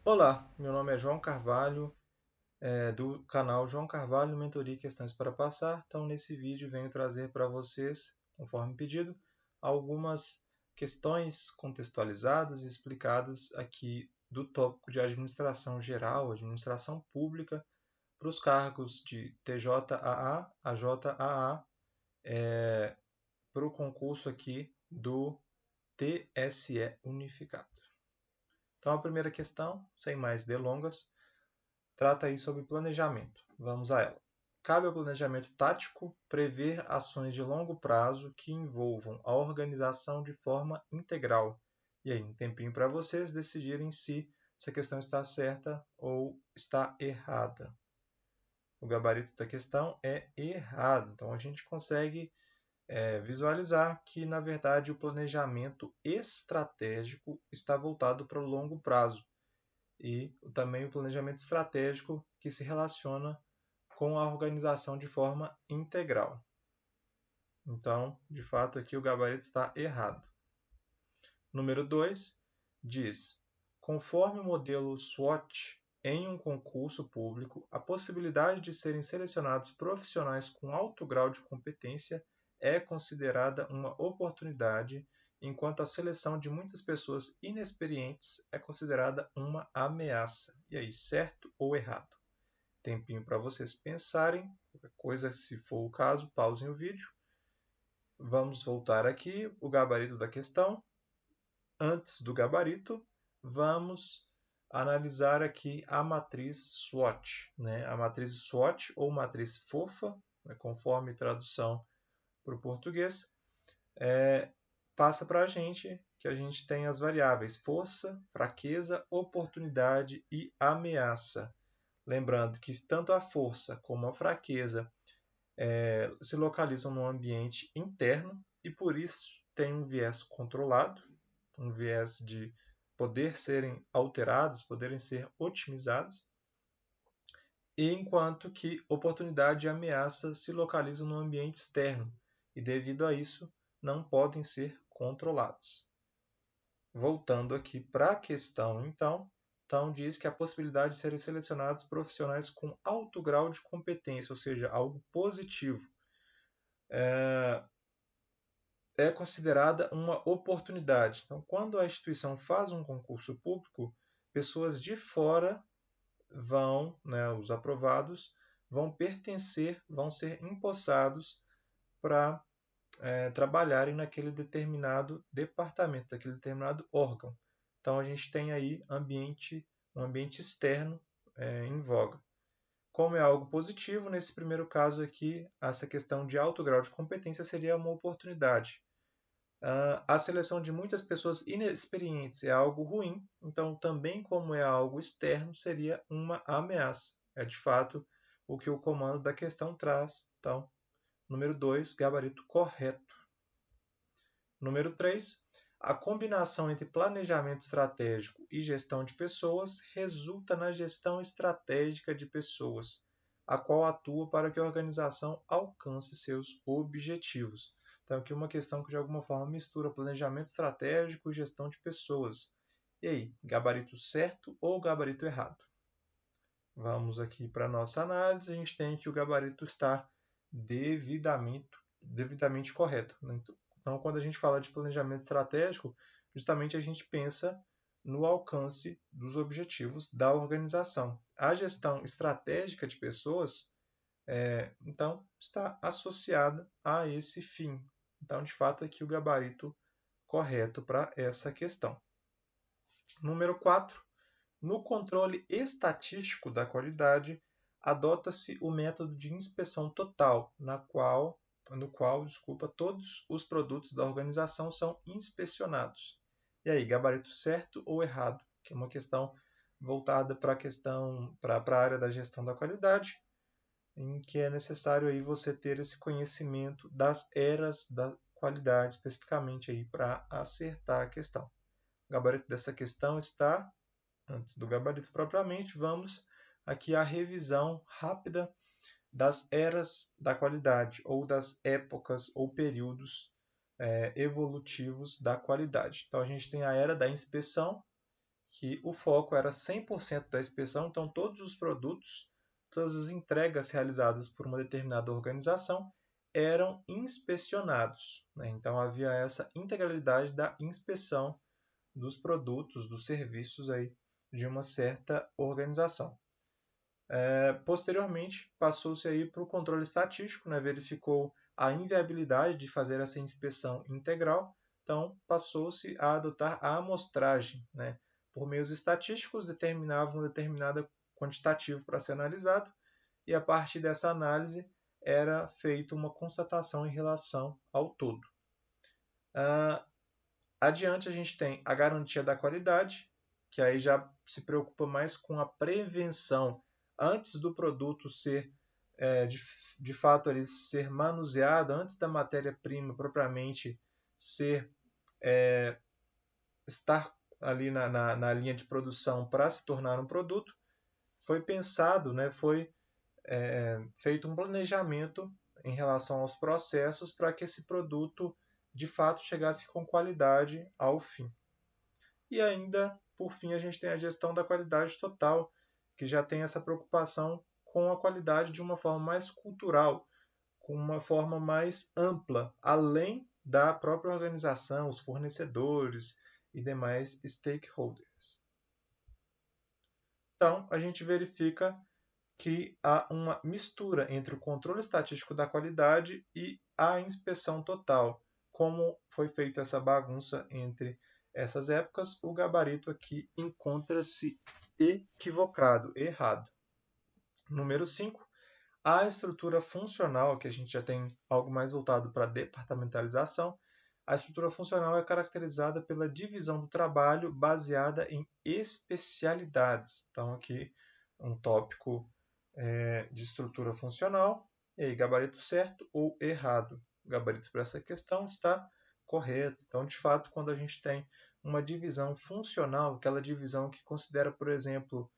Olá, meu nome é João Carvalho, do canal João Carvalho Mentoria e Questões para Passar. Então, nesse vídeo, venho trazer para vocês, conforme pedido, algumas questões contextualizadas e explicadas aqui do tópico de administração geral, administração pública, para os cargos de TJAA a JAA, para o concurso aqui do TSE Unificado. Então, a primeira questão, sem mais delongas, trata aí sobre planejamento. Vamos a ela. Cabe ao planejamento tático prever ações de longo prazo que envolvam a organização de forma integral. E aí, um tempinho para vocês decidirem se essa questão está certa ou está errada. O gabarito da questão é errado. Então, a gente consegue visualizar que, na verdade, o planejamento estratégico está voltado para o longo prazo e também o planejamento estratégico que se relaciona com a organização de forma integral. Então, de fato, aqui o gabarito está errado. Número 2 diz: conforme o modelo SWOT, em um concurso público, a possibilidade de serem selecionados profissionais com alto grau de competência é considerada uma oportunidade, enquanto a seleção de muitas pessoas inexperientes é considerada uma ameaça. E aí, certo ou errado? Tempinho para vocês pensarem. Qualquer coisa, se for o caso, pausem o vídeo. Vamos voltar aqui, o gabarito da questão. Antes do gabarito, vamos analisar aqui a matriz SWOT. Né? A matriz SWOT, ou matriz fofa, né, conforme tradução para o português, passa para a gente que a gente tem as variáveis força, fraqueza, oportunidade e ameaça. Lembrando que tanto a força como a fraqueza se localizam no ambiente interno e por isso tem um viés controlado, um viés de poder serem alterados, poderem ser otimizados, enquanto que oportunidade e ameaça se localizam no ambiente externo e devido a isso não podem ser controlados. Voltando aqui para a questão, então diz que a possibilidade de serem selecionados profissionais com alto grau de competência, ou seja, algo positivo, é considerada uma oportunidade. Então, quando a instituição faz um concurso público, pessoas de fora vão, né, os aprovados, vão pertencer, vão ser empossados para trabalharem naquele determinado departamento, naquele determinado órgão. Então a gente tem aí um ambiente externo em voga. Como é algo positivo, nesse primeiro caso aqui, essa questão de alto grau de competência seria uma oportunidade. A seleção de muitas pessoas inexperientes é algo ruim, então também como é algo externo, seria uma ameaça. É de fato o que o comando da questão traz. Então, número 2, gabarito correto. Número 3, a combinação entre planejamento estratégico e gestão de pessoas resulta na gestão estratégica de pessoas, a qual atua para que a organização alcance seus objetivos. Então, aqui uma questão que de alguma forma mistura planejamento estratégico e gestão de pessoas. E aí, gabarito certo ou gabarito errado? Vamos aqui para a nossa análise. A gente tem que o gabarito está devidamente correto. Então, quando a gente fala de planejamento estratégico, justamente a gente pensa no alcance dos objetivos da organização. A gestão estratégica de pessoas, então, está associada a esse fim. Então, de fato, aqui o gabarito correto para essa questão. Número 4. No controle estatístico da qualidade, adota-se o método de inspeção total, no qual, todos os produtos da organização são inspecionados. E aí, gabarito certo ou errado? Que é uma questão voltada para a área da gestão da qualidade, em que é necessário aí você ter esse conhecimento das eras da qualidade, especificamente aí para acertar a questão. O gabarito dessa questão está antes do gabarito propriamente, vamos aqui à revisão rápida das eras da qualidade, ou das épocas ou períodos evolutivos da qualidade. Então, a gente tem a era da inspeção, que o foco era 100% da inspeção, então todos os produtos, todas as entregas realizadas por uma determinada organização eram inspecionados, né? Então havia essa integralidade da inspeção dos produtos, dos serviços aí de uma certa organização. Posteriormente, passou-se aí para o controle estatístico, né? Verificou a inviabilidade de fazer essa inspeção integral, então passou-se a adotar a amostragem, né? Por meios estatísticos, determinavam um determinado quantitativo para ser analisado, e a partir dessa análise era feita uma constatação em relação ao todo. Adiante, a gente tem a garantia da qualidade, que aí já se preocupa mais com a prevenção antes do produto ser, de fato, ele ser manuseado, antes da matéria-prima propriamente estar ali na linha de produção para se tornar um produto. Foi pensado, né, foi feito um planejamento em relação aos processos para que esse produto de fato chegasse com qualidade ao fim. E ainda, por fim, a gente tem a gestão da qualidade total, que já tem essa preocupação com a qualidade de uma forma mais cultural, com uma forma mais ampla, além da própria organização, os fornecedores e demais stakeholders. Então, a gente verifica que há uma mistura entre o controle estatístico da qualidade e a inspeção total. Como foi feita essa bagunça entre essas épocas, o gabarito aqui encontra-se equivocado, errado. Número 5, a estrutura funcional, que a gente já tem algo mais voltado para a departamentalização. A estrutura funcional é caracterizada pela divisão do trabalho baseada em especialidades. Então, aqui um tópico de estrutura funcional. E aí, gabarito certo ou errado? O gabarito para essa questão está correto. Então, de fato, quando a gente tem uma divisão funcional, aquela divisão que considera, por exemplo,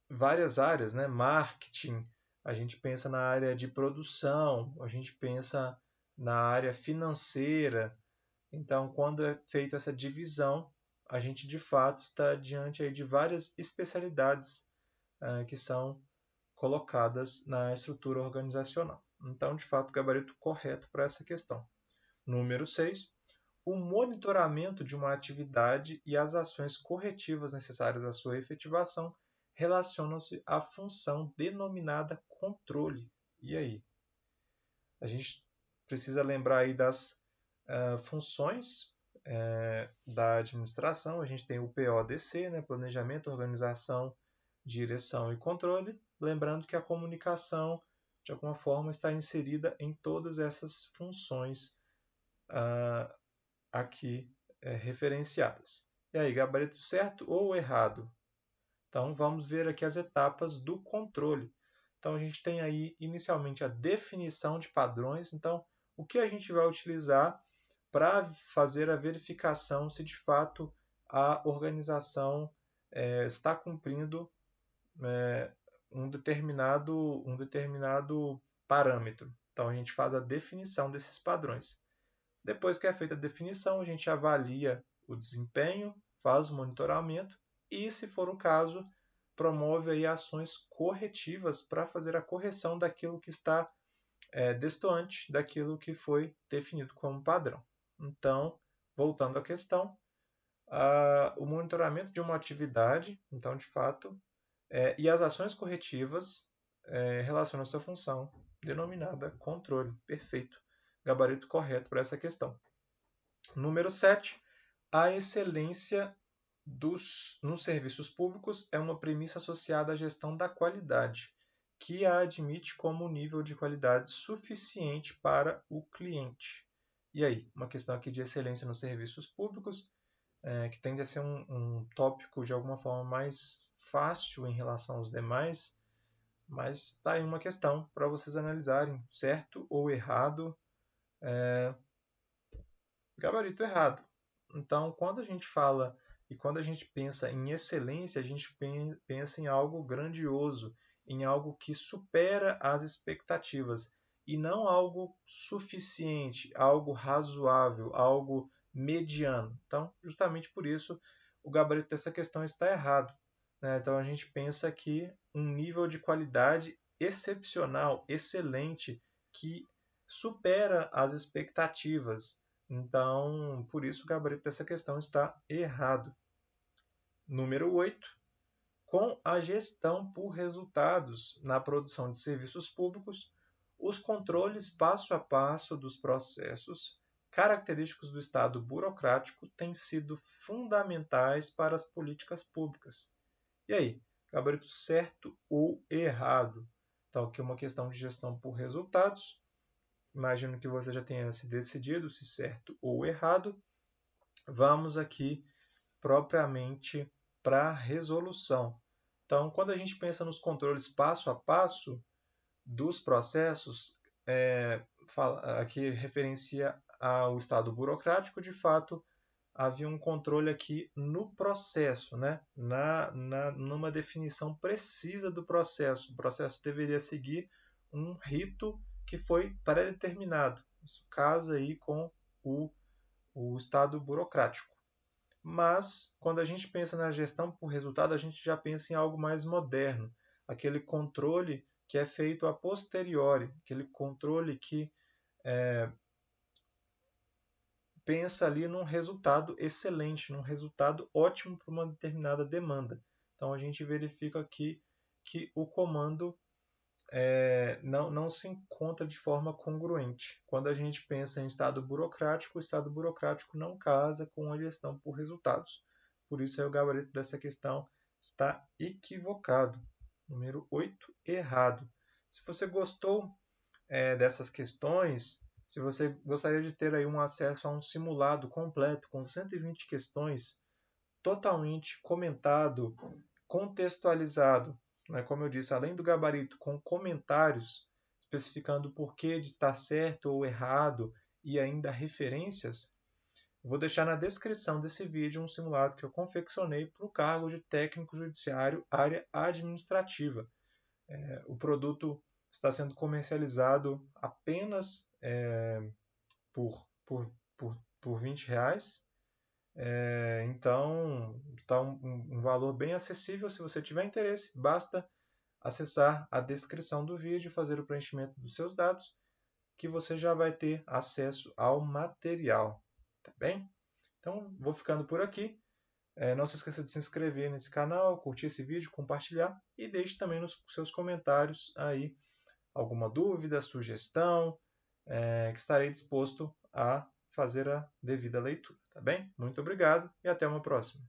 várias áreas, né? Marketing, a gente pensa na área de produção, a gente pensa na área financeira. Então, quando é feita essa divisão, a gente de fato está diante aí de várias especialidades que são colocadas na estrutura organizacional. Então, de fato, gabarito correto para essa questão. Número 6. O monitoramento de uma atividade e as ações corretivas necessárias à sua efetivação relacionam-se à função denominada controle. E aí? A gente precisa lembrar aí das funções da administração. A gente tem o PODC, né? Planejamento, Organização, Direção e Controle. Lembrando que a comunicação, de alguma forma, está inserida em todas essas funções aqui referenciadas. E aí, gabarito certo ou errado? Então, vamos ver aqui as etapas do controle. Então, a gente tem aí, inicialmente, a definição de padrões. Então, o que a gente vai utilizar para fazer a verificação se, de fato, a organização está cumprindo um determinado parâmetro. Então, a gente faz a definição desses padrões. Depois que é feita a definição, a gente avalia o desempenho, faz o monitoramento e, se for o caso, promove aí ações corretivas para fazer a correção daquilo que está destoante daquilo que foi definido como padrão. Então, voltando à questão, o monitoramento de uma atividade, então, de fato, e as ações corretivas relacionam-se à função denominada controle. Perfeito. Gabarito correto para essa questão. Número 7. A excelência nos serviços públicos é uma premissa associada à gestão da qualidade, que a admite como nível de qualidade suficiente para o cliente. E aí, uma questão aqui de excelência nos serviços públicos, que tende a ser um tópico de alguma forma mais fácil em relação aos demais, mas está aí uma questão para vocês analisarem, certo ou errado. Gabarito errado. Então, quando a gente fala e quando a gente pensa em excelência, a gente pensa em algo grandioso, em algo que supera as expectativas e não algo suficiente, algo razoável, algo mediano. Então, justamente por isso, o gabarito dessa questão está errado, né? Então, a gente pensa que um nível de qualidade excepcional, excelente, que supera as expectativas. Então, por isso, o gabarito dessa questão está errado. Número 8. Com a gestão por resultados na produção de serviços públicos, os controles passo a passo dos processos característicos do Estado burocrático têm sido fundamentais para as políticas públicas. E aí, gabarito certo ou errado? Então, aqui é uma questão de gestão por resultados. Imagino que você já tenha se decidido se certo ou errado. Vamos aqui propriamente para a resolução. Então, quando a gente pensa nos controles passo a passo dos processos, aqui referencia ao estado burocrático, de fato, havia um controle aqui no processo, né? Numa definição precisa do processo. O processo deveria seguir um rito que foi pré-determinado. Isso casa aí com o estado burocrático. Mas, quando a gente pensa na gestão por resultado, a gente já pensa em algo mais moderno, aquele controle que é feito a posteriori, aquele controle que pensa ali num resultado excelente, num resultado ótimo para uma determinada demanda. Então, a gente verifica aqui que o comando não se encontra de forma congruente. Quando a gente pensa em estado burocrático, o estado burocrático não casa com a gestão por resultados. Por isso, aí, o gabarito dessa questão está equivocado. Número 8, errado. Se você gostou dessas questões, se você gostaria de ter aí um acesso a um simulado completo com 120 questões, totalmente comentado, contextualizado, né, como eu disse, além do gabarito, com comentários especificando o porquê de estar certo ou errado e ainda referências, vou deixar na descrição desse vídeo um simulado que eu confeccionei para o cargo de técnico judiciário, área administrativa. O produto está sendo comercializado apenas por R$ 20. Então, está um valor bem acessível. Se você tiver interesse, basta acessar a descrição do vídeo e fazer o preenchimento dos seus dados, que você já vai ter acesso ao material. Tá bem? Então, vou ficando por aqui. Não se esqueça de se inscrever nesse canal, curtir esse vídeo, compartilhar e deixe também nos seus comentários aí alguma dúvida, sugestão, que estarei disposto a fazer a devida leitura, tá bem? Muito obrigado e até uma próxima.